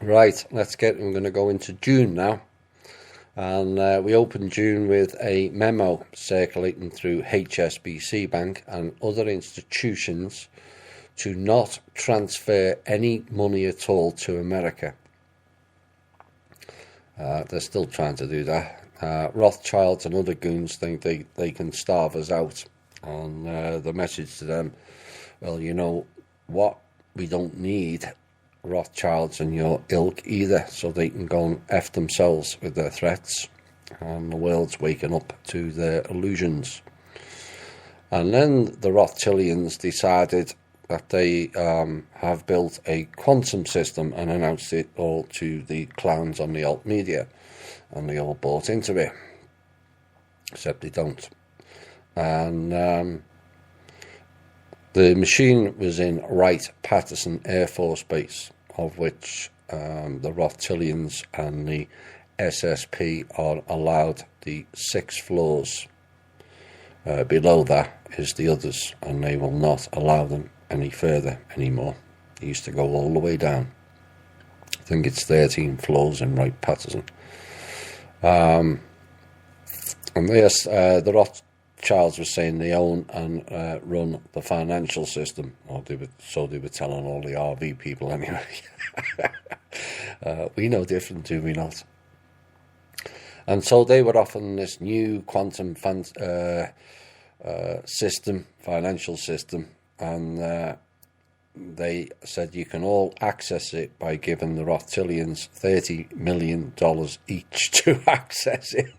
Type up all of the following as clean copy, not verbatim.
Right, I'm going to go into June now. And we opened June with a memo circulating through HSBC Bank and other institutions to not transfer any money at all to America. They're still trying to do that. Rothschilds and other goons think they can starve us out. And the message to them, well, you know what? We don't need Rothschilds and your ilk either, so they can go and F themselves with their threats. And the world's waking up to their illusions. And then the Rothschildians decided that they have built a quantum system and announced it all to the clowns on the alt media, and they all bought into it, except they don't. And the machine was in Wright-Patterson Air Force Base, of which the Rothschildians and the SSP are allowed the 6 floors. Below that is the others, and they will not allow them any further anymore. It used to go all the way down. I think it's 13 floors in Wright-Patterson. And the Rothschilds were saying they own and run the financial system, or they were telling all the RV people anyway. We know different, do we not? And so they were offering this new quantum system, financial system, and they said you can all access it by giving the Rothschildians $30 million each to access it.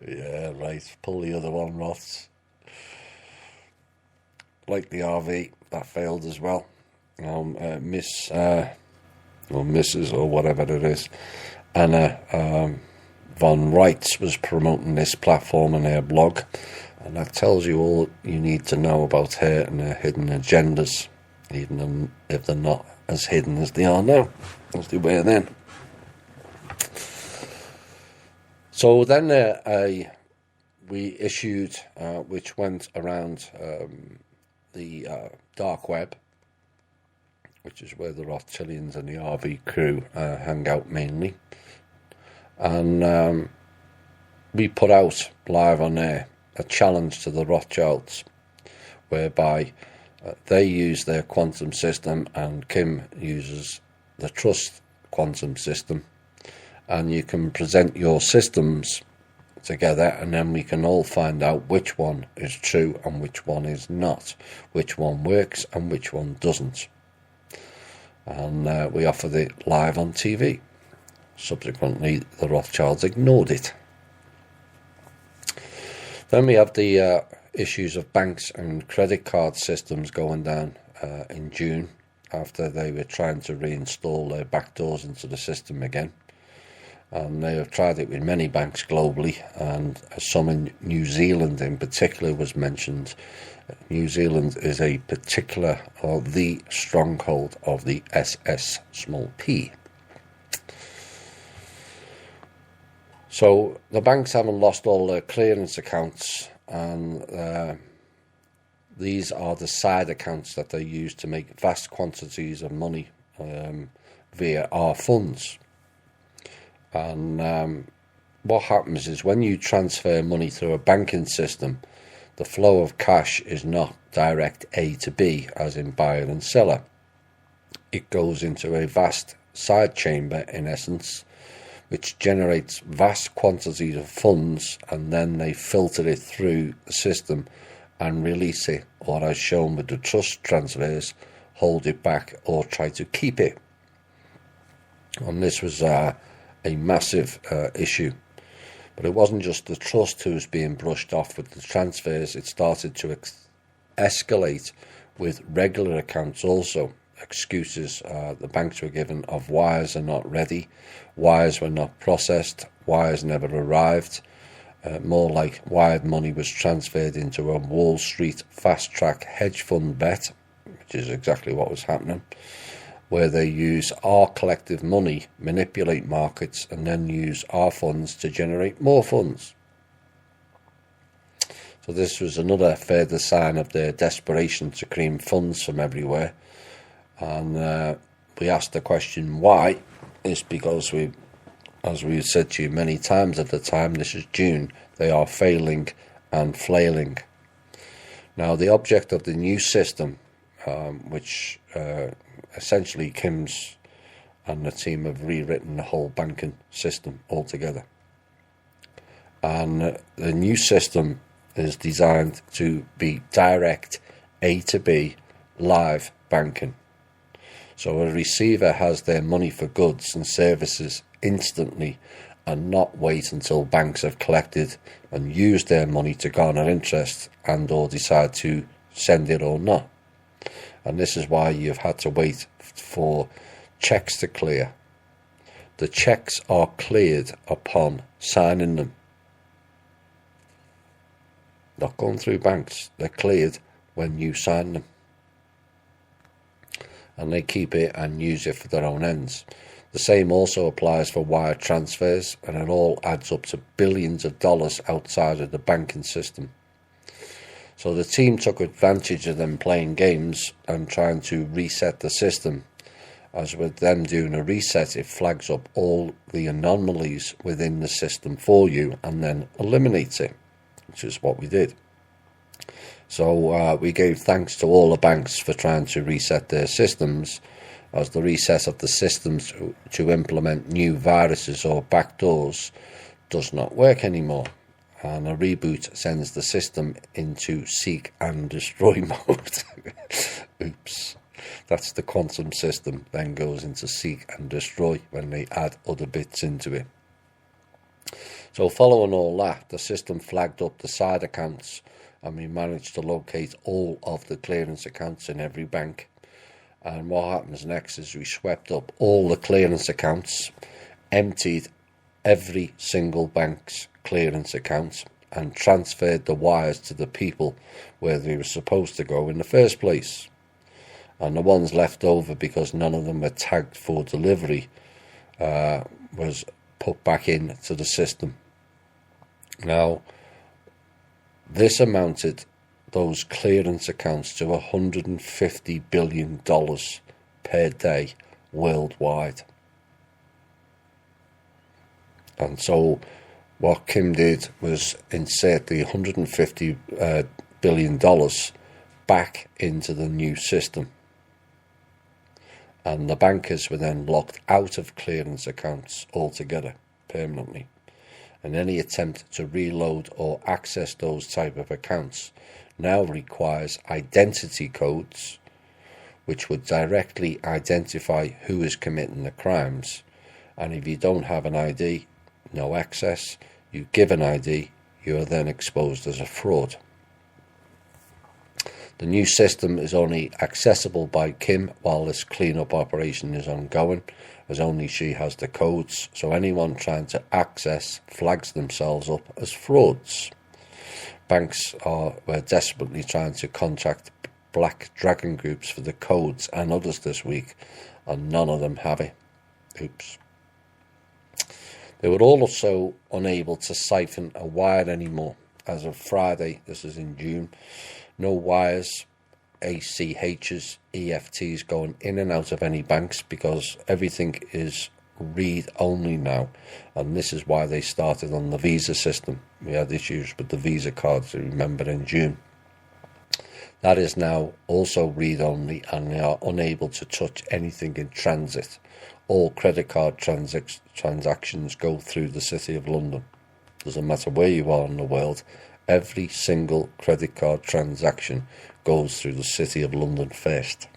Yeah, right. Pull the other one, Roths. Like the RV, that failed as well. Miss, or Mrs. or whatever it is, Anna Von Reitz was promoting this platform in her blog, and that tells you all you need to know about her and her hidden agendas, even if they're not as hidden as they are now, as they were then. So then we issued, which went around the dark web, which is where the Rothschildians and the RV crew hang out mainly. And we put out live on air a challenge to the Rothschilds, whereby they use their quantum system and Kim uses the Trust quantum system, and you can present your systems together, and then we can all find out which one is true and which one is not, which one works and which one doesn't. And we offered it live on TV. Subsequently, the Rothschilds ignored it. Then we have the issues of banks and credit card systems going down in June, after they were trying to reinstall their backdoors into the system again. And they have tried it with many banks globally, and some in New Zealand in particular was mentioned. New Zealand is a particular, or the stronghold of the SSP. So the banks haven't lost all their clearance accounts, and these are the side accounts that they use to make vast quantities of money via our funds. And what happens is when you transfer money through a banking system, the flow of cash is not direct A to B, as in buyer and seller. It goes into a vast side chamber, in essence, which generates vast quantities of funds, and then they filter it through the system and release it, or as shown with the trust transfers, hold it back or try to keep it. And this was a massive issue. But it wasn't just the trust who was being brushed off with the transfers. It started to escalate with regular accounts also. Excuses the banks were given of wires are not ready, wires were not processed, wires never arrived. More like wired money was transferred into a Wall Street fast-track hedge fund bet, which is exactly what was happening, where they use our collective money, manipulate markets, and then use our funds to generate more funds. So this was another further sign of their desperation to cream funds from everywhere. And we asked the question, why? is because as we said to you many times at the time, this is June, they are failing and flailing. Now, the object of the new system, which essentially Kim's and the team have rewritten the whole banking system altogether. And the new system is designed to be direct A to B live banking. So a receiver has their money for goods and services instantly and not wait until banks have collected and used their money to garner interest and or decide to send it or not. And this is why you've had to wait for checks to clear. The checks are cleared upon signing them. Not going through banks, they're cleared when you sign them. And they keep it and use it for their own ends. The same also applies for wire transfers, and it all adds up to billions of dollars outside of the banking system. So the team took advantage of them playing games and trying to reset the system. As with them doing a reset, it flags up all the anomalies within the system for you and then eliminates it, which is what we did. So we gave thanks to all the banks for trying to reset their systems, as the reset of the systems to implement new viruses or backdoors does not work anymore. And a reboot sends the system into seek and destroy mode. Oops. That's the quantum system, then goes into seek and destroy when they add other bits into it. So following all that, the system flagged up the side accounts, and we managed to locate all of the clearance accounts in every bank. And what happens next is we swept up all the clearance accounts, emptied every single bank's clearance accounts, and transferred the wires to the people where they were supposed to go in the first place. And the ones left over, because none of them were tagged for delivery, was put back into the system. Now, this amounted, those clearance accounts, to $150 billion per day worldwide. And so what Kim did was insert the $150 billion back into the new system. And the bankers were then locked out of clearance accounts altogether, permanently. And any attempt to reload or access those type of accounts now requires identity codes, which would directly identify who is committing the crimes. And if you don't have an ID, no access, you give an ID, you are then exposed as a fraud. The new system is only accessible by Kim while this cleanup operation is ongoing, as only she has the codes, so anyone trying to access flags themselves up as frauds. Banks were desperately trying to contact Black Dragon groups for the codes and others this week, and none of them have it. Oops. They were also unable to siphon a wire anymore. As of Friday, this is in June, no wires, ACHs, EFTs going in and out of any banks, because everything is read only now, and this is why they started on the Visa system. We had issues with the Visa cards, you remember, in June. That is now also read only, and they are unable to touch anything in transit. All credit card transactions go through the City of London. Doesn't matter where you are in the world, every single credit card transaction goes through the City of London first.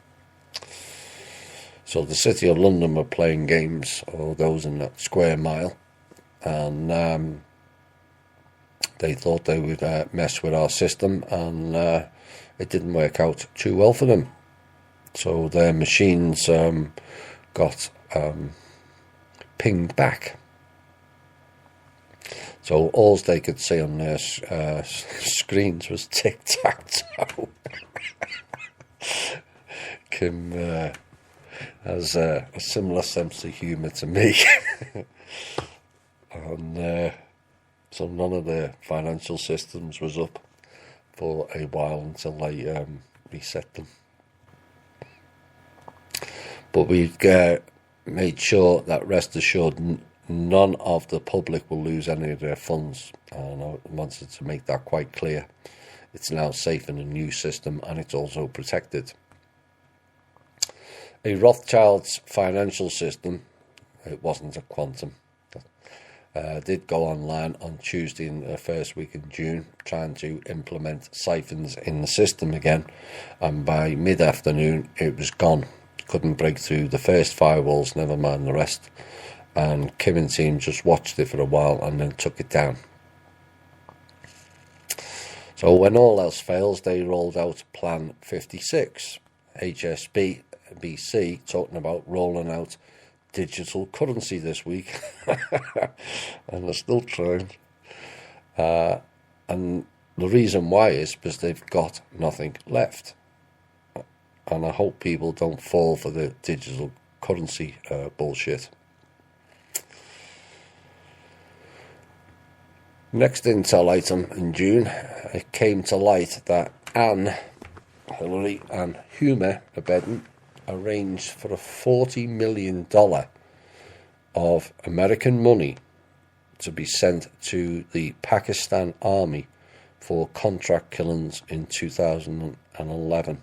So the City of London were playing games, or those in that square mile, and they thought they would mess with our system, and it didn't work out too well for them. So their machines got pinged back. So all they could see on their screens was tic-tac-toe. Kim has a similar sense of humour to me. And so none of their financial systems was up for a while until they reset them. But we made sure that, rest assured, none of the public will lose any of their funds. And I wanted to make that quite clear. It's now safe in a new system, and it's also protected. A Rothschild's financial system, it wasn't a quantum, did go online on Tuesday in the first week in June, trying to implement siphons in the system again, and by mid-afternoon it was gone. Couldn't break through the first firewalls, never mind the rest, and Kim and team just watched it for a while and then took it down. So when all else fails, they rolled out Plan 56. HSBC talking about rolling out digital currency this week, and they're still trying. And the reason why is because they've got nothing left. And I hope people don't fall for the digital currency bullshit. Next intel item in June, it came to light that Hillary and Huma Abedin arranged for a $40 million of American money to be sent to the Pakistan Army for contract killings in 2011.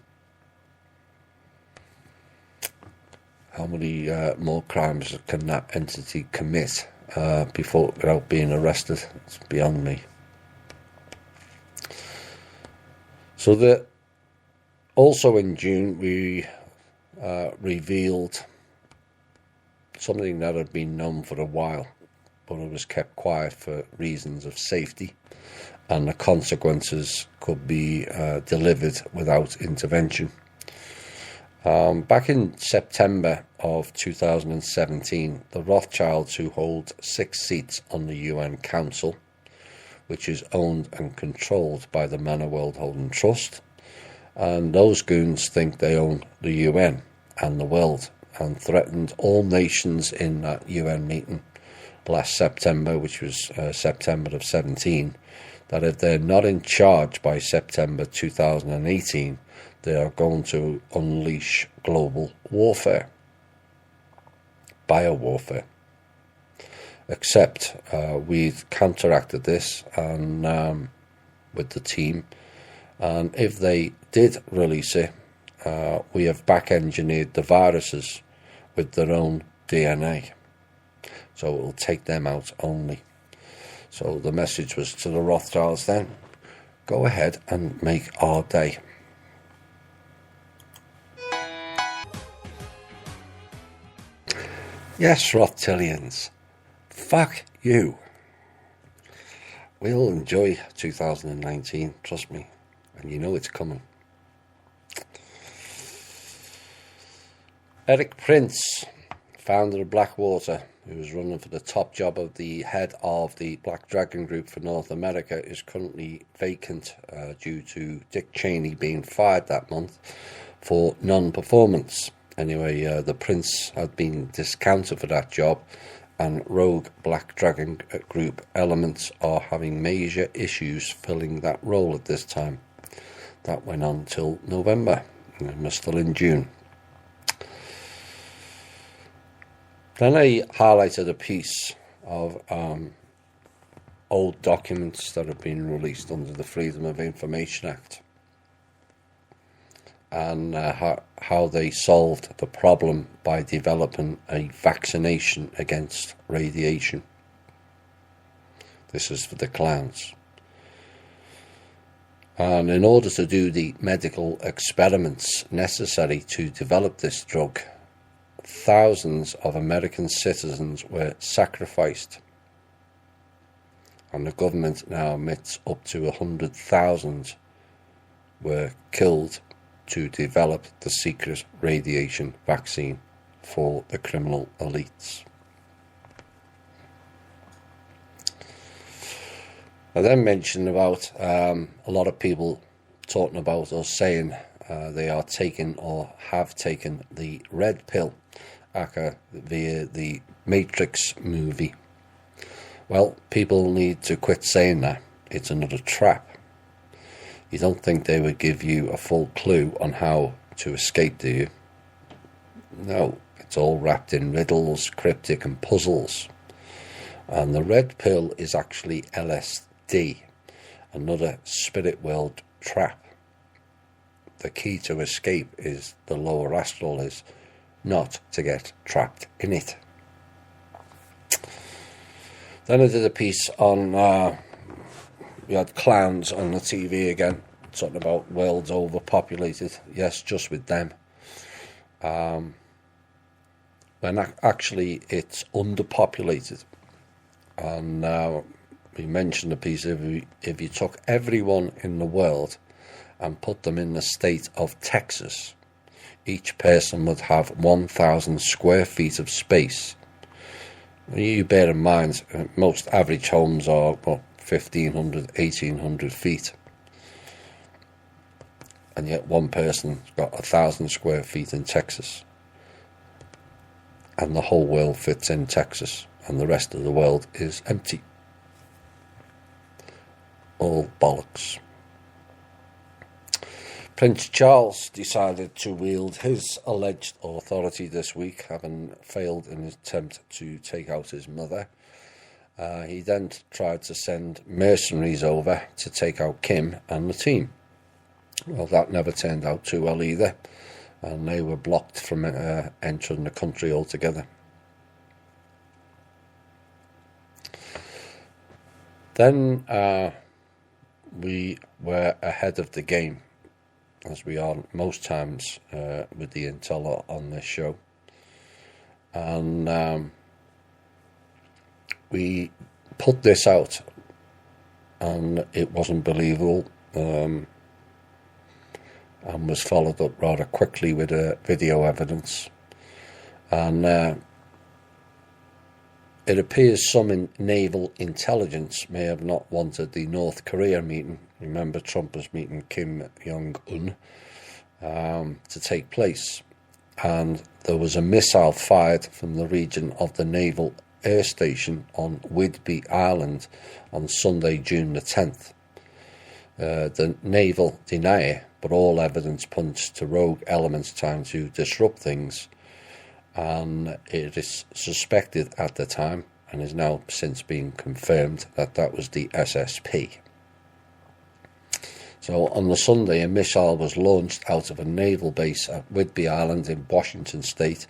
How many more crimes can that entity commit without being arrested? It's beyond me. So also in June we revealed something that had been known for a while, but it was kept quiet for reasons of safety, and the consequences could be delivered without intervention. Back in September of 2017, the Rothschilds, who hold 6 seats on the UN Council, which is owned and controlled by the Manor World Holding Trust, and those goons think they own the UN and the world, and threatened all nations in that UN meeting last September, which was September of 17, that if they're not in charge by September 2018, they are going to unleash global warfare, biowarfare. Except we've counteracted this and with the team, and if they did release it, we have back-engineered the viruses with their own DNA, so it will take them out only. So the message was to the Rothschilds then, go ahead and make our day. Yes, Rothschildians, fuck you. We'll enjoy 2019, trust me, and you know it's coming. Erik Prince, founder of Blackwater, who was running for the top job of the head of the Black Dragon Group for North America, is currently vacant due to Dick Cheney being fired that month for non-performance. Anyway, the Prince had been discounted for that job, and rogue Black Dragon Group elements are having major issues filling that role at this time. That went on till November, and we're still in June. Then I highlighted a piece of old documents that have been released under the Freedom of Information Act, and how they solved the problem by developing a vaccination against radiation. This is for the clowns. And in order to do the medical experiments necessary to develop this drug, thousands of American citizens were sacrificed. And the government now admits up to 100,000 were killed to develop the secret radiation vaccine for the criminal elites. I then mentioned about a lot of people talking about or saying they are taking or have taken the red pill via the Matrix movie. Well, people need to quit saying that. It's another trap. You don't think they would give you a full clue on how to escape, do you? No, It's all wrapped in riddles, cryptic and puzzles. And the red pill is actually LSD, another spirit world trap. The key to escape is the lower astral, is not to get trapped in it. Then I did a piece on, we had clowns on the TV again, talking about world's overpopulated. Yes, just with them. When actually it's underpopulated. And we mentioned a piece, if you took everyone in the world and put them in the state of Texas, each person would have 1,000 square feet of space. You bear in mind, most average homes are 1,500, 1,800 feet. And yet one person's got 1,000 square feet in Texas. And the whole world fits in Texas. And the rest of the world is empty. All bollocks. Prince Charles decided to wield his alleged authority this week, having failed in his attempt to take out his mother. He then tried to send mercenaries over to take out Kim and the team. Well, that never turned out too well either, and they were blocked from entering the country altogether. Then we were ahead of the game, as we are most times with the intel on this show. And we put this out, and it wasn't believable, and was followed up rather quickly with video evidence. And it appears some naval intelligence may have not wanted the North Korea meeting. Remember, Trump was meeting Kim Jong-un to take place. And there was a missile fired from the region of the Naval Air Station on Whidbey Island on Sunday, June the 10th. The naval deny it, but all evidence points to rogue elements trying to disrupt things. And it is suspected at the time, and is now since been confirmed, that that was the SSP. So on the Sunday, a missile was launched out of a naval base at Whidbey Island in Washington State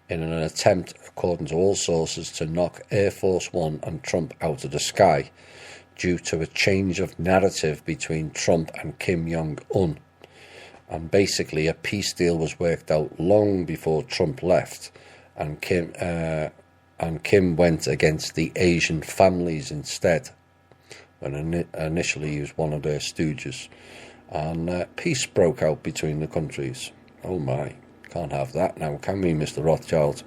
in an attempt, according to all sources, to knock Air Force One and Trump out of the sky due to a change of narrative between Trump and Kim Jong-un. And basically a peace deal was worked out long before Trump left, and Kim went against the Asian families instead, when initially he was one of their stooges. And peace broke out between the countries. Oh my, can't have that now, can we, Mr. Rothschild?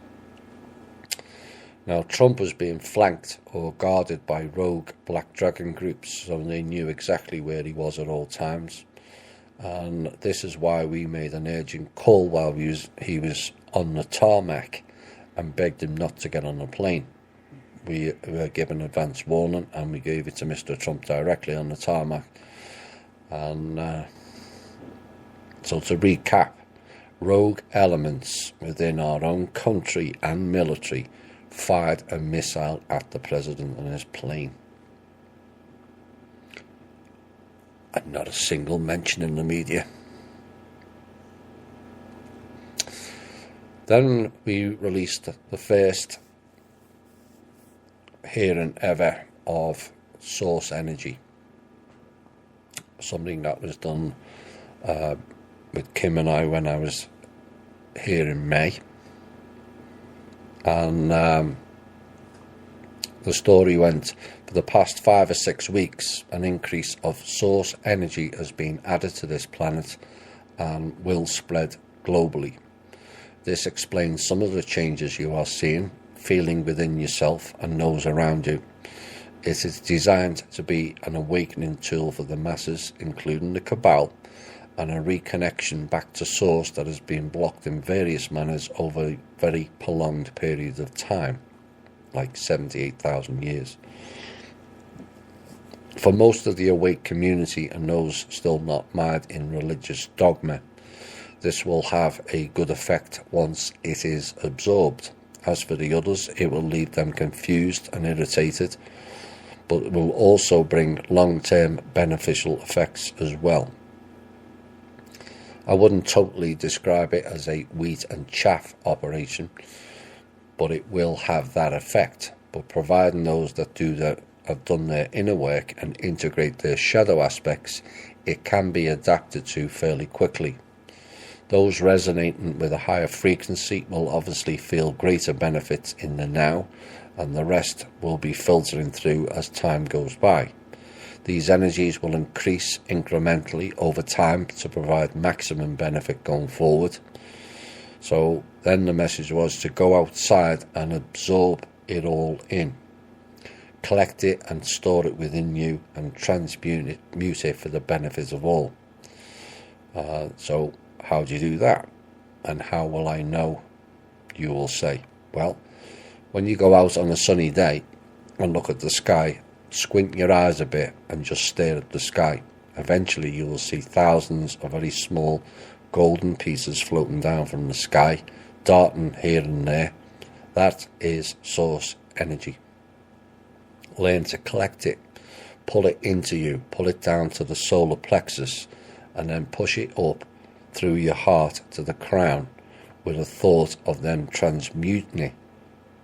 Now, Trump was being flanked or guarded by rogue Black Dragon groups, so they knew exactly where he was at all times. And this is why we made an urgent call while he was on the tarmac and begged him not to get on the plane. We were given advance warning, and we gave it to Mr. Trump directly on the tarmac. And so to recap, rogue elements within our own country and military fired a missile at the president and his plane. And not a single mention in the media. Then we released the first hearing ever of Source Energy. Something that was done with Kim and I when I was here in May. And the story went, for the past 5 or 6 weeks, an increase of source energy has been added to this planet and will spread globally. This explains some of the changes you are seeing, feeling within yourself and those around you. It is designed to be an awakening tool for the masses, including the cabal, and a reconnection back to source that has been blocked in various manners over a very prolonged period of time, like 78,000 years. For most of the awake community and those still not mired in religious dogma, this will have a good effect once it is absorbed. As for the others, it will leave them confused and irritated, but it will also bring long-term beneficial effects as well. I wouldn't totally describe it as a wheat and chaff operation, but it will have that effect. But providing those that have done their inner work and integrate their shadow aspects, it can be adapted to fairly quickly. Those resonating with a higher frequency will obviously feel greater benefits in the now, and the rest will be filtering through as time goes by. These energies will increase incrementally over time to provide maximum benefit going forward. So then the message was to go outside and absorb it all in. Collect it and store it within you and transmute it for the benefit of all. So how do you do that? And how will I know? You will say. Well, when you go out on a sunny day and look at the sky, squint your eyes a bit and just stare at the sky. Eventually you will see thousands of very small golden pieces floating down from the sky, darting here and there. That is source energy. Learn to collect it, pull it into you, pull it down to the solar plexus, and then push it up through your heart to the crown with a thought of then transmuting it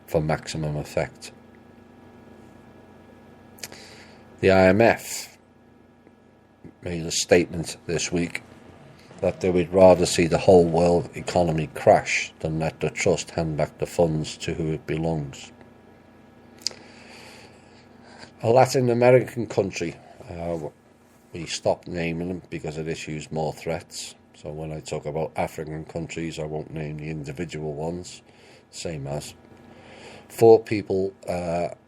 for maximum effect. The IMF made a statement this week that they would rather see the whole world economy crash than let the trust hand back the funds to who it belongs. A Latin American country, we stopped naming them because it issues more threats. So when I talk about African countries, I won't name the individual ones, same as. 4 people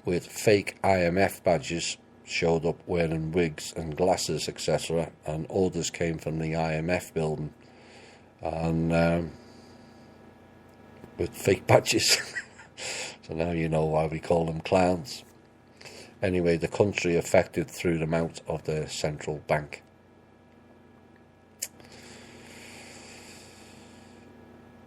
with fake IMF badges showed up wearing wigs and glasses, etc., and orders came from the IMF building, and with fake badges. So now you know why we call them clowns. Anyway, the country affected threw them out of their central bank.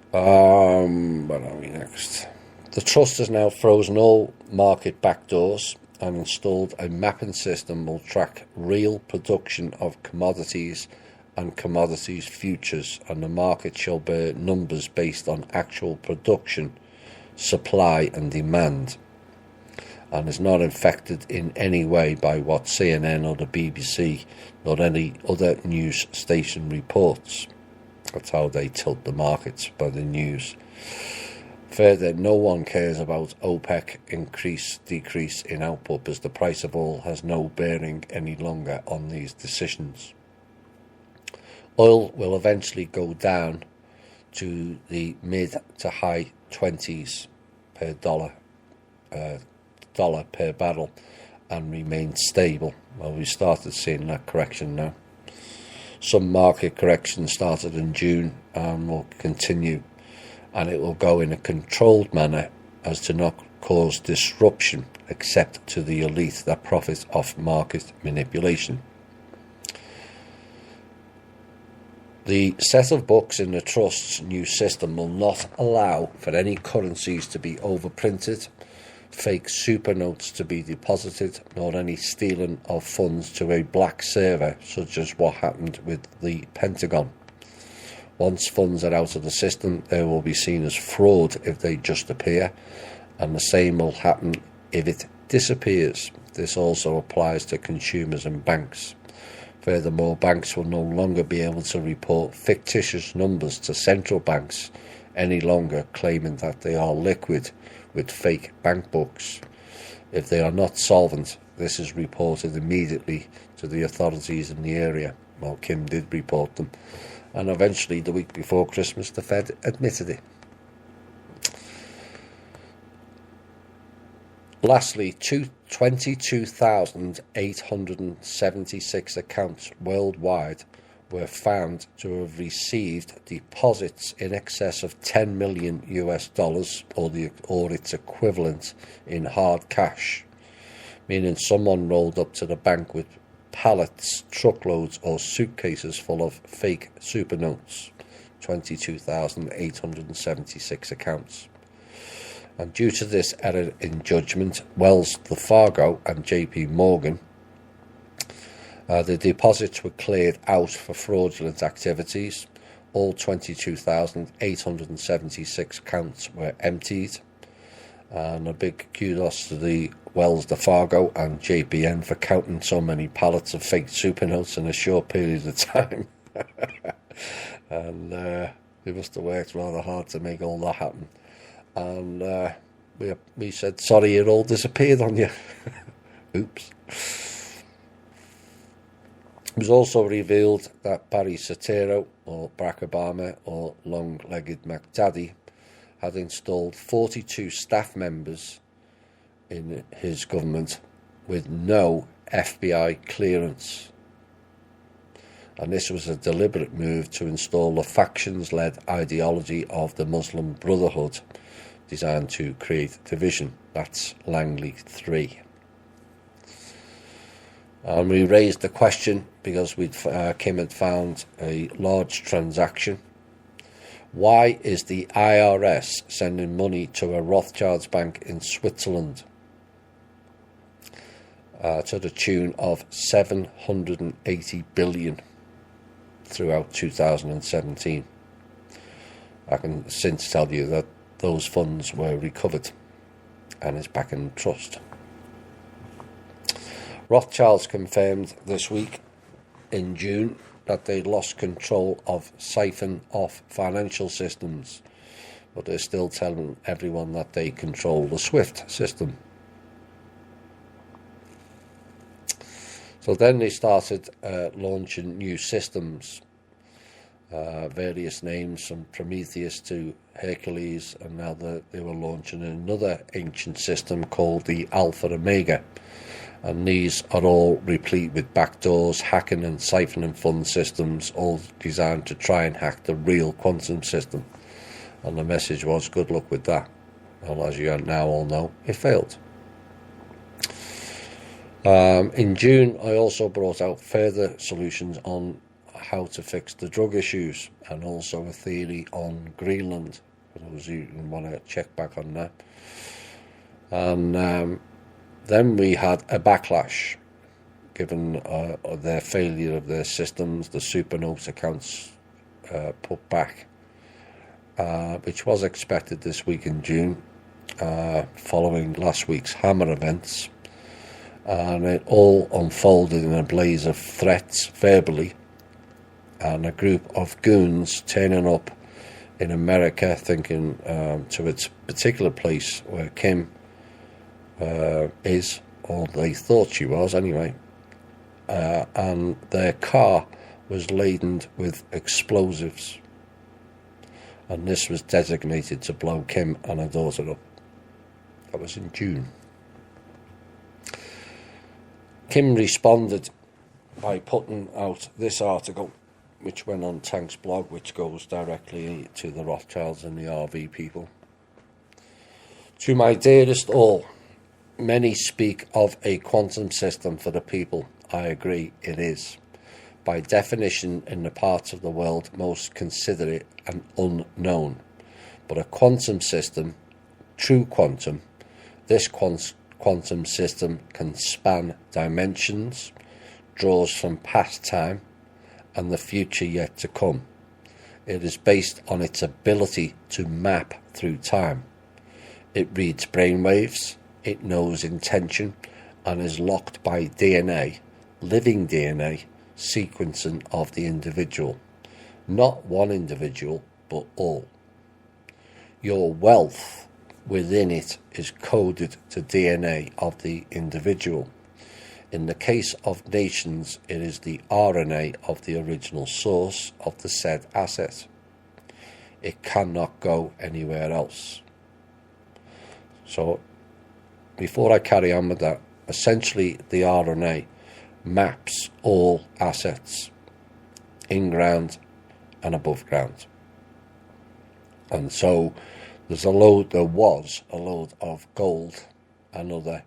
What are we next? The trust has now frozen all market backdoors and installed a mapping system will track real production of commodities and commodities futures, and the market shall bear numbers based on actual production, supply and demand, and is not affected in any way by what CNN or the BBC or any other news station reports. That's how they tilt the markets, by the news. Further, no one cares about OPEC decrease in output, because the price of oil has no bearing any longer on these decisions. Oil will eventually go down to the mid to high 20s per dollar per barrel and remain stable. Well, we started seeing that correction now. Some market correction started in June and will continue, and it will go in a controlled manner as to not cause disruption except to the elite that profit off market manipulation. The set of books in the Trust's new system will not allow for any currencies to be overprinted, fake super notes to be deposited, nor any stealing of funds to a black server, such as what happened with the Pentagon. Once funds are out of the system, they will be seen as fraud if they just appear, and the same will happen if it disappears. This also applies to consumers and banks. Furthermore, banks will no longer be able to report fictitious numbers to central banks any longer, claiming that they are liquid with fake bank books. If they are not solvent, this is reported immediately to the authorities in the area. Well, Kim did report them, and eventually, the week before Christmas, the Fed admitted it. Lastly, 22,876 accounts worldwide were found to have received deposits in excess of $10 million or its equivalent in hard cash, meaning someone rolled up to the bank with pallets, truckloads or suitcases full of fake super notes, 22,876 accounts. And due to this error in judgment, Wells Fargo and JP Morgan, the deposits were cleared out for fraudulent activities. All 22,876 accounts were emptied. And a big kudos to the Wells Fargo and JPN for counting so many pallets of fake super notes in a short period of time. And they must have worked rather hard to make all that happen. And we said, sorry, it all disappeared on you. Oops. It was also revealed that Barry Soetoro, or Barack Obama, or long-legged McDaddy, had installed 42 staff members in his government with no FBI clearance. And this was a deliberate move to install the factions-led ideology of the Muslim Brotherhood, designed to create division. That's Langley 3. And we raised the question because Kim had found a large transaction. Why is the IRS sending money to a Rothschild's bank in Switzerland to the tune of 780 billion throughout 2017? I can since tell you that those funds were recovered and is back in trust. Rothschilds confirmed this week in June that they lost control of siphon-off financial systems, but they're still telling everyone that they control the SWIFT system. So then they started launching new systems, various names from Prometheus to Hercules, and now they were launching another ancient system called the Alpha Omega. And these are all replete with backdoors, hacking and siphoning fund systems, all designed to try and hack the real quantum system. And the message was, good luck with that. And as you now all know, it failed. In June, I also brought out further solutions on how to fix the drug issues, and also a theory on Greenland, for those who want to check back on that. And then we had a backlash, given their failure of their systems, the Supernotes accounts put back, which was expected this week in June, following last week's Hammer events. And it all unfolded in a blaze of threats verbally, and a group of goons turning up in America, thinking to its particular place where Kim is, or they thought she was anyway, and their car was laden with explosives, and this was designated to blow Kim and her daughter up. That was in June. Kim responded by putting out this article, which went on Tank's blog, which goes directly to the Rothschilds and the RV people. To my dearest all, many speak of a quantum system for the people. I agree, it is. By definition, in the parts of the world most consider it an unknown. But a quantum system, true quantum, this quantum system can span dimensions, draws from past time and the future yet to come. It is based on its ability to map through time. It reads brainwaves, it knows intention, and is locked by DNA, living DNA, sequencing of the individual. Not one individual, but all. Your wealth within it is coded to DNA of the individual. In the case of nations, it is the RNA of the original source of the said asset. It cannot go anywhere else. So, before I carry on with that, essentially the RNA maps all assets, in ground and above ground. And so there was a load of gold and other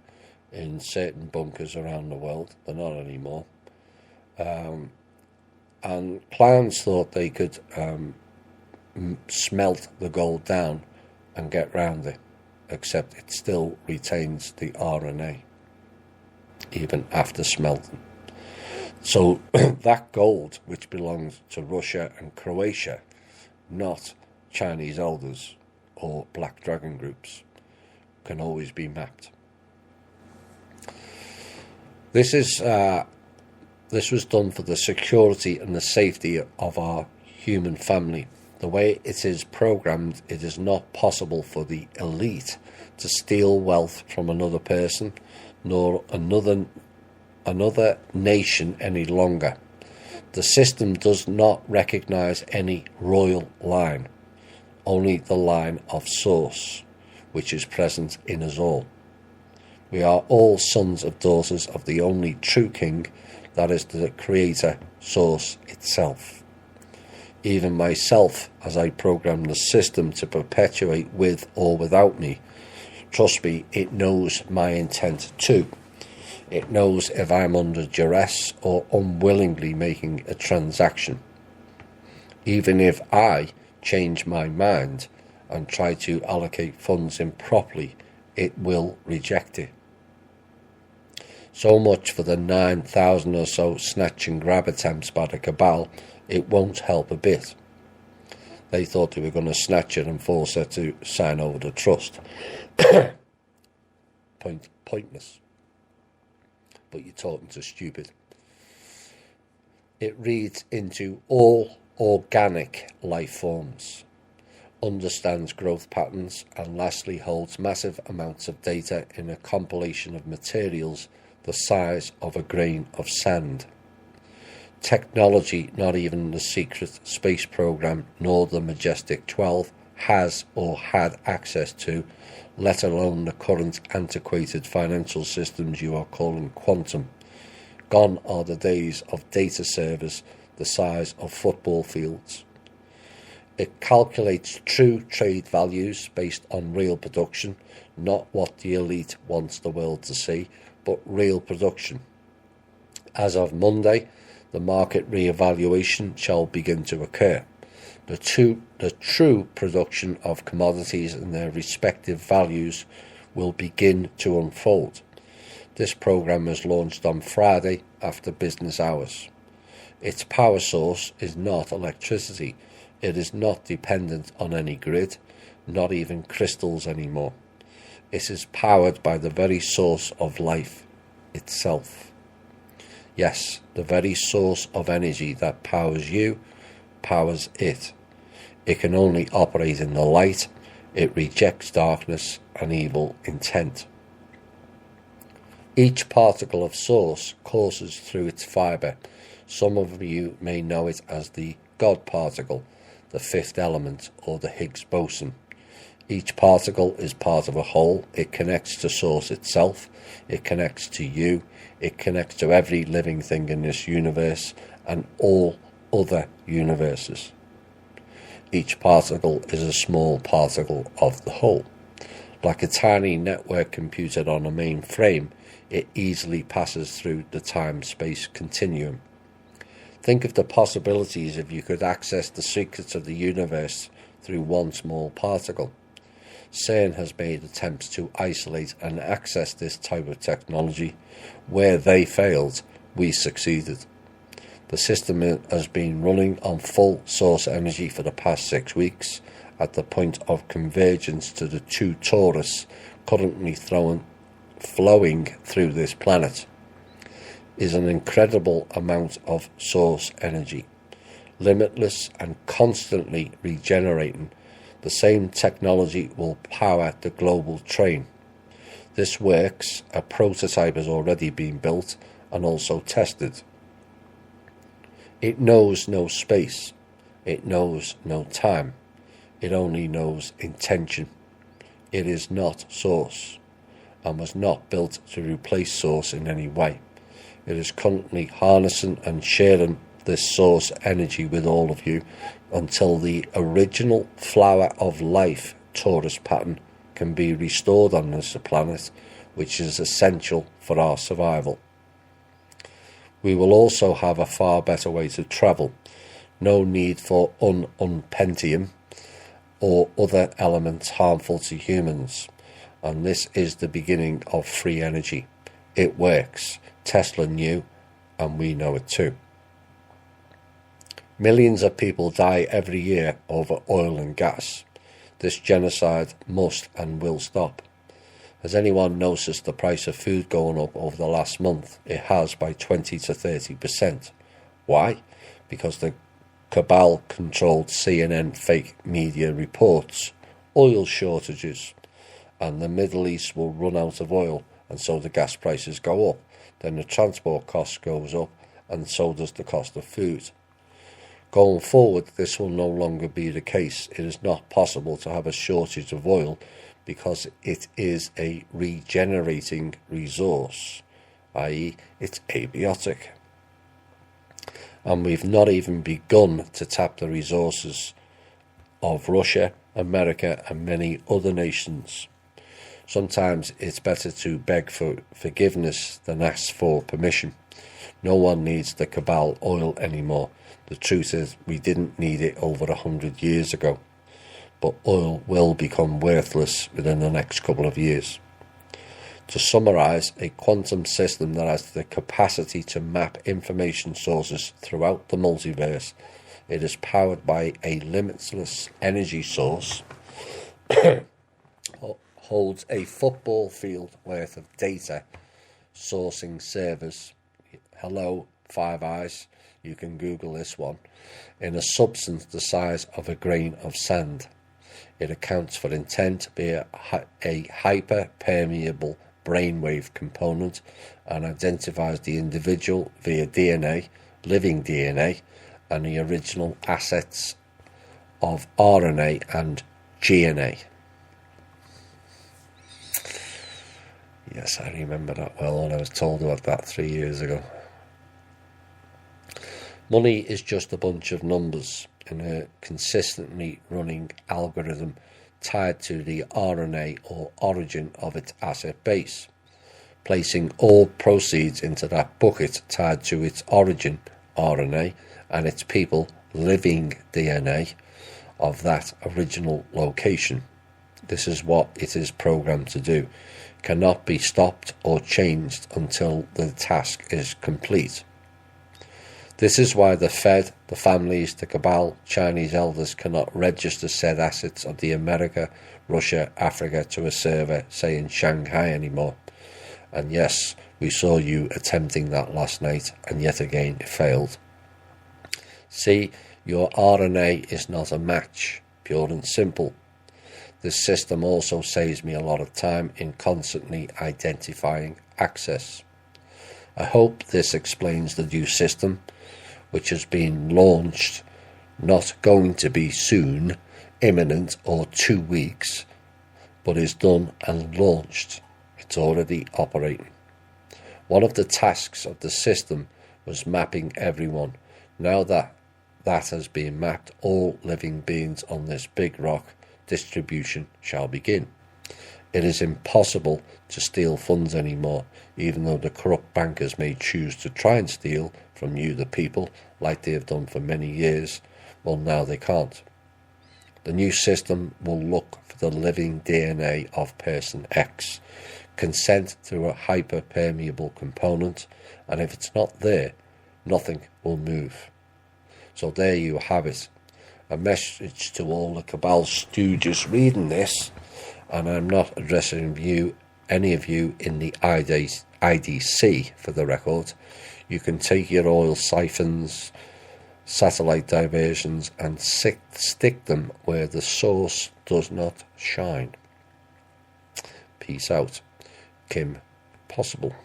in certain bunkers around the world. They're not anymore. And clowns thought they could smelt the gold down and get round it, except it still retains the RNA even after smelting. So that gold, which belongs to Russia and Croatia, not Chinese elders or Black Dragon groups, can always be mapped. This was done for the security and the safety of our human family. The way it is programmed, it is not possible for the elite to steal wealth from another person, nor another nation any longer. The system does not recognize any royal line, only the line of source, which is present in us all. We are all sons and daughters of the only true king, that is the creator source itself. Even myself, as I program the system to perpetuate with or without me, trust me, it knows my intent too. It knows if I'm under duress or unwillingly making a transaction. Even if I change my mind and try to allocate funds improperly, it will reject it. So much for the 9,000 or so snatch and grab attempts by the cabal. It won't help a bit. They thought they were going to snatch it and force her to sign over the trust. Pointless. But you're talking to stupid. It reads into all organic life forms, understands growth patterns, and lastly holds massive amounts of data in a compilation of materials the size of a grain of sand. Technology not even the secret space program nor the Majestic 12 has or had access to, let alone the current antiquated financial systems you are calling quantum. Gone are the days of data servers the size of football fields. It calculates true trade values based on real production, not what the elite wants the world to see, but real production. As of Monday, the market re-evaluation shall begin to occur. The true production of commodities and their respective values will begin to unfold. This program was launched on Friday after business hours. Its power source is not electricity. It is not dependent on any grid, not even crystals anymore. It is powered by the very source of life itself. Yes, the very source of energy that powers you, powers it. It can only operate in the light. It rejects darkness and evil intent. Each particle of source courses through its fibre. Some of you may know it as the God particle, the fifth element, or the Higgs boson. Each particle is part of a whole. It connects to source itself. It connects to you. It connects to every living thing in this universe and all other universes. Each particle is a small particle of the whole. Like a tiny network computer on a mainframe, it easily passes through the time-space continuum. Think of the possibilities if you could access the secrets of the universe through one small particle. CERN has made attempts to isolate and access this type of technology. Where they failed, we succeeded. The system has been running on full source energy for the past 6 weeks at the point of convergence to the two torus currently flowing through this planet. Is an incredible amount of source energy, limitless and constantly regenerating. The same technology will power the global train. This works. A prototype has already been built and also tested. It knows no space. It knows no time. It only knows intention. It is not source and was not built to replace source in any way. It is currently harnessing and sharing this source energy with all of you until the original flower of life torus pattern can be restored on this planet, which is essential for our survival. We will also have a far better way to travel. No need for unpentium. or other elements harmful to humans. And this is the beginning of free energy. It works. Tesla knew, and we know it too. Millions of people die every year over oil and gas. This genocide must and will stop. Has anyone noticed the price of food going up over the last month? It has, by 20 to 30%. Why? Because the cabal-controlled CNN fake media reports oil shortages, and the Middle East will run out of oil, and so the gas prices go up. Then the transport cost goes up, and so does the cost of food. Going forward, this will no longer be the case. It is not possible to have a shortage of oil because it is a regenerating resource, i.e. it's abiotic. And we've not even begun to tap the resources of Russia, America and many other nations. Sometimes it's better to beg for forgiveness than ask for permission. No one needs the cabal oil anymore. The truth is, we didn't need it over 100 years ago, but oil will become worthless within the next couple of years. To summarise, a quantum system that has the capacity to map information sources throughout the multiverse. It is powered by a limitless energy source, holds a football field worth of data, sourcing servers. Hello, Five Eyes. You can Google this one. In a substance the size of a grain of sand. It accounts for intent via a hyper-permeable brainwave component and identifies the individual via DNA, living DNA, and the original assets of RNA and GNA. Yes, I remember that well when I was told about that 3 years ago. Money is just a bunch of numbers in a consistently running algorithm tied to the RNA or origin of its asset base. Placing all proceeds into that bucket tied to its origin, RNA, and its people, living DNA, of that original location. This is what it is programmed to do. Cannot be stopped or changed until the task is complete. This is why the Fed, the families, the cabal, Chinese elders cannot register said assets of the America, Russia, Africa to a server, say in Shanghai anymore. And yes, we saw you attempting that last night, and yet again it failed. See, your RNA is not a match, pure and simple. This system also saves me a lot of time in constantly identifying access. I hope this explains the new system, which has been launched, not going to be soon, imminent or 2 weeks, but is done and launched. It's already operating. One of the tasks of the system was mapping everyone. Now that has been mapped, all living beings on this big rock, distribution shall begin. It is impossible to steal funds anymore, even though the corrupt bankers may choose to try and steal from you, the people, like they have done for many years. Well, now they can't. The new system will look for the living DNA of person X, consent through a hyper-permeable component, and if it's not there, nothing will move. So there you have it. A message to all the cabal stooges reading this, and I'm not addressing you, any of you in the IDC for the record. You can take your oil siphons, satellite diversions, and stick them where the source does not shine. Peace out. Kim Possible.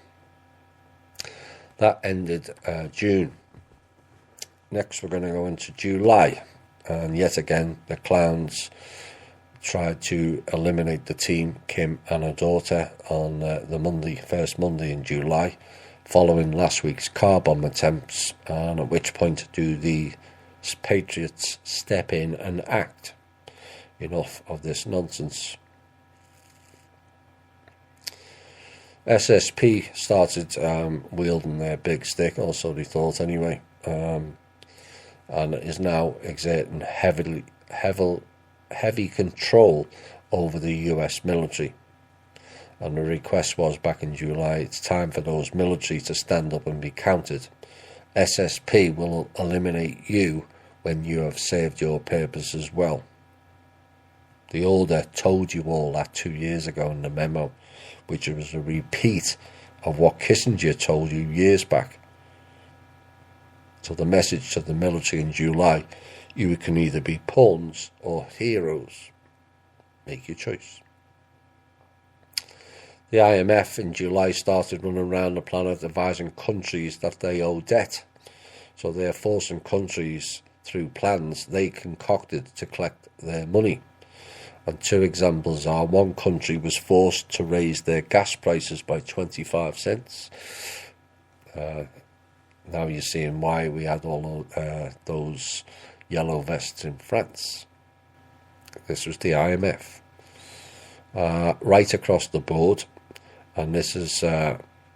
That ended June. Next we're going to go into July. And yet again, the clowns tried to eliminate the team, Kim and her daughter, on the first Monday in July, following last week's car bomb attempts, and at which point do the patriots step in and act. Enough of this nonsense. SSP started wielding their big stick, or so they thought anyway, and is now exerting heavy heavy control over the US military. And the request was back in July, it's time for those military to stand up and be counted. SSP will eliminate you when you have served your purpose as well. The order told you all that 2 years ago in the memo, which was a repeat of what Kissinger told you years back. So the message to the military in July, you can either be pawns or heroes. Make your choice. The IMF in July started running around the planet advising countries that they owe debt. So they're forcing countries through plans they concocted to collect their money. And two examples are, one country was forced to raise their gas prices by 25 cents. Now you're seeing why we had all those yellow vests in France. This was the IMF. Right across the board, and this is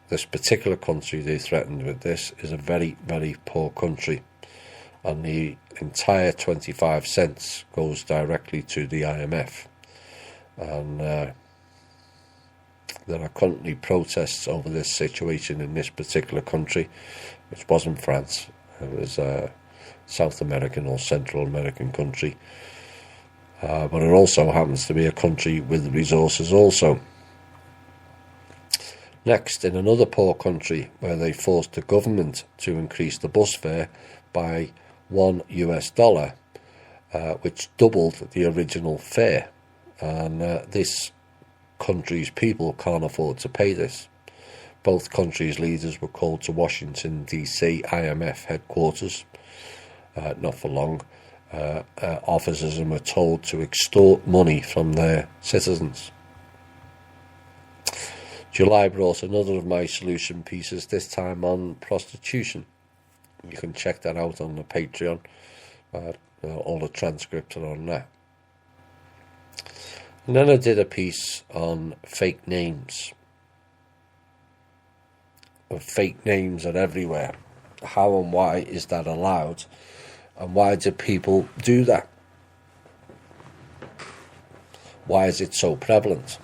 this particular country they threatened with this is a very, very poor country, and the entire 25 cents goes directly to the IMF. And there are currently protests over this situation in this particular country, which wasn't France. It was a South American or Central American country. But it also happens to be a country with resources also. Next, in another poor country where they forced the government to increase the bus fare by $1, which doubled the original fare. And this country's people can't afford to pay this. Both countries' leaders were called to Washington, D.C. IMF headquarters, not for long. Officers were told to extort money from their citizens. July brought another of my solution pieces, this time on prostitution. You can check that out on the Patreon. All the transcripts are on that. And then I did a piece on fake names. Fake names are everywhere. How and why is that allowed? And why do people do that? Why is it so prevalent?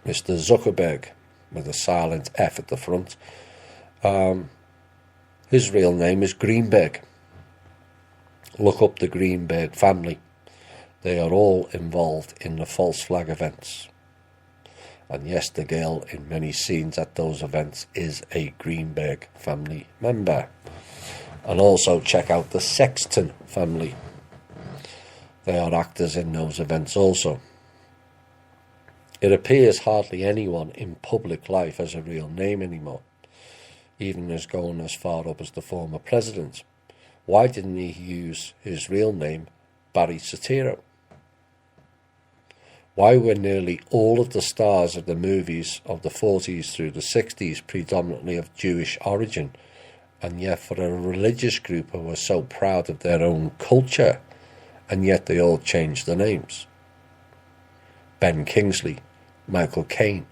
Mr. Zuckerberg, with a silent F at the front, his real name is Greenberg. Look up the Greenberg family. They are all involved in the false flag events. And yes, the girl in many scenes at those events is a Greenberg family member. And also check out the Sexton family. They are actors in those events also. It appears hardly anyone in public life has a real name anymore, even as going as far up as the former president. Why didn't he use his real name, Barry Soetoro? Why were nearly all of the stars of the movies of the 40s through the 60s predominantly of Jewish origin, and yet for a religious group who were so proud of their own culture, and yet they all changed their names? Ben Kingsley, Michael Caine,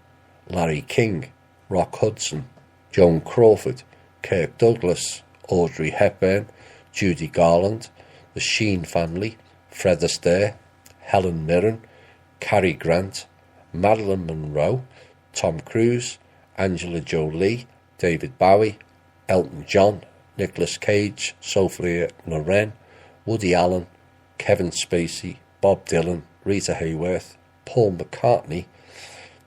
Larry King, Rock Hudson, Joan Crawford, Kirk Douglas, Audrey Hepburn, Judy Garland, the Sheen family, Fred Astaire, Helen Mirren, Cary Grant, Marilyn Monroe, Tom Cruise, Angela Jolie, David Bowie, Elton John, Nicolas Cage, Sophia Loren, Woody Allen, Kevin Spacey, Bob Dylan, Rita Hayworth, Paul McCartney,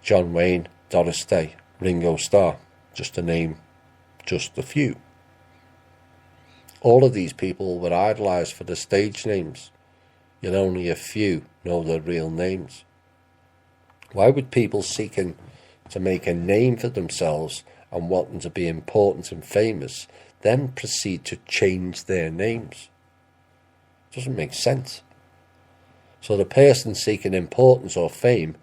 John Wayne, Doris Day, Ringo Starr, just to name just a few. All of these people were idolised for their stage names, yet only a few know their real names. Why would people seeking to make a name for themselves and wanting to be important and famous then proceed to change their names? It doesn't make sense. So the person seeking importance or fame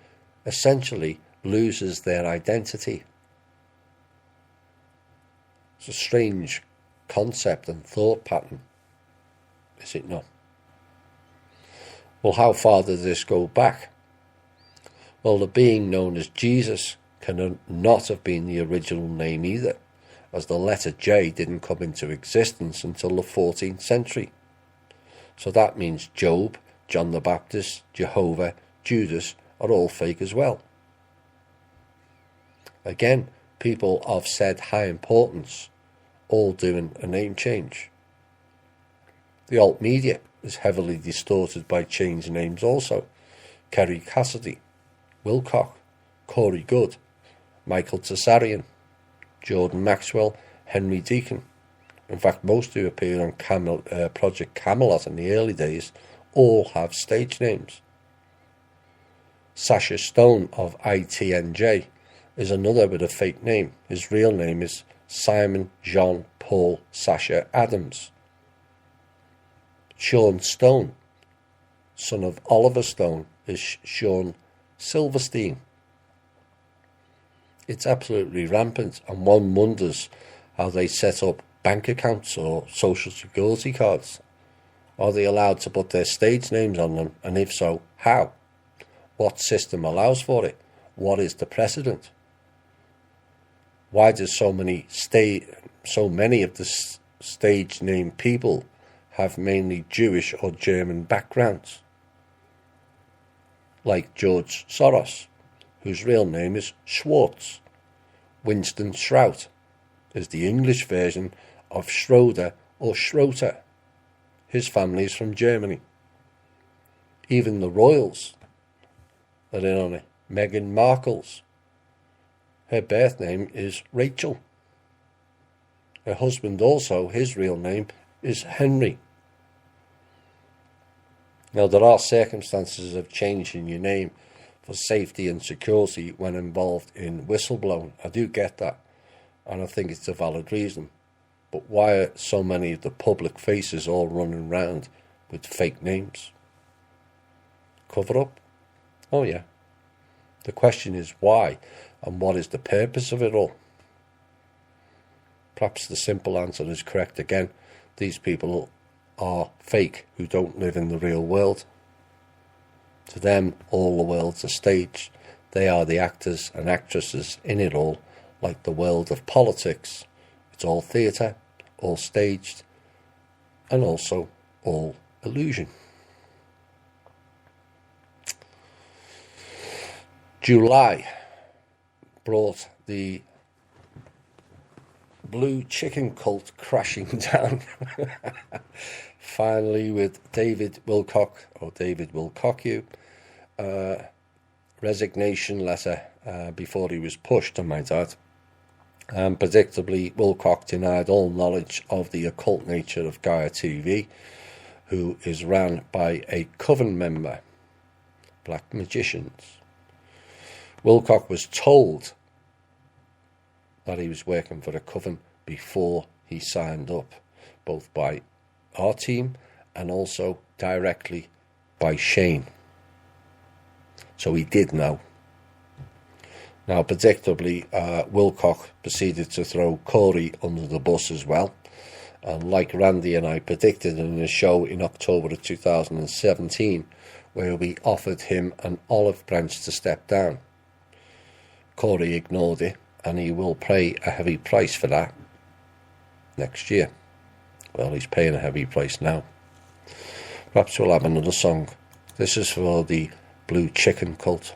essentially loses their identity. It's a strange concept and thought pattern, is it not? Well, how far does this go back? Well, the being known as Jesus can not have been the original name either, as the letter J didn't come into existence until the 14th century. So that means Job, John the Baptist, Jehovah, Judas are all fake as well. Again, people of said high importance all doing a name change. The alt media is heavily distorted by changed names also. Kerry Cassidy, Wilcock, Corey Good, Michael Tsarian, Jordan Maxwell, Henry Deacon. In fact, most who appeared on Project Camelot in the early days all have stage names. Sasha Stone of ITNJ is another with a fake name. His real name is Simon John Paul Sasha Adams. Sean Stone, son of Oliver Stone, is Sean Silverstein. It's absolutely rampant, and one wonders how they set up bank accounts or social security cards. Are they allowed to put their stage names on them, and if so, how? What system allows for it? What is the precedent? Why do so many of the stage name people have mainly Jewish or German backgrounds? Like George Soros, whose real name is Schwartz. Winston Shrout is the English version of Schroeder or Schroeter. His family is from Germany. Even the royals are in on it. Meghan Markle's. Her birth name is Rachel. Her husband also, his real name is Henry. Now, there are circumstances of changing your name for safety and security when involved in whistleblowing. I do get that, and I think it's a valid reason. But why are so many of the public faces all running around with fake names? Cover up? Oh yeah. The question is why, and what is the purpose of it all? Perhaps the simple answer is correct again. These people are fake who don't live in the real world. To them, all the world's a stage. They are the actors and actresses in it all, like the world of politics. It's all theatre, all staged, and also all illusion. July brought the blue chicken cult crashing down. Finally, with David Wilcock, or David Wilcock, resignation letter before he was pushed, I might add. And predictably, Wilcock denied all knowledge of the occult nature of Gaia TV, who is ran by a coven member, Black Magicians. Wilcock was told that he was working for a coven before he signed up, both by our team and also directly by Shane. So he did know. Now, predictably, Wilcock proceeded to throw Corey under the bus as well. And like Randy and I predicted in a show in October of 2017, where we offered him an olive branch to step down, Corey ignored it, and he will pay a heavy price for that next year. Well, he's paying a heavy price now. Perhaps we'll have another song. This is for the Blue Chicken Cult.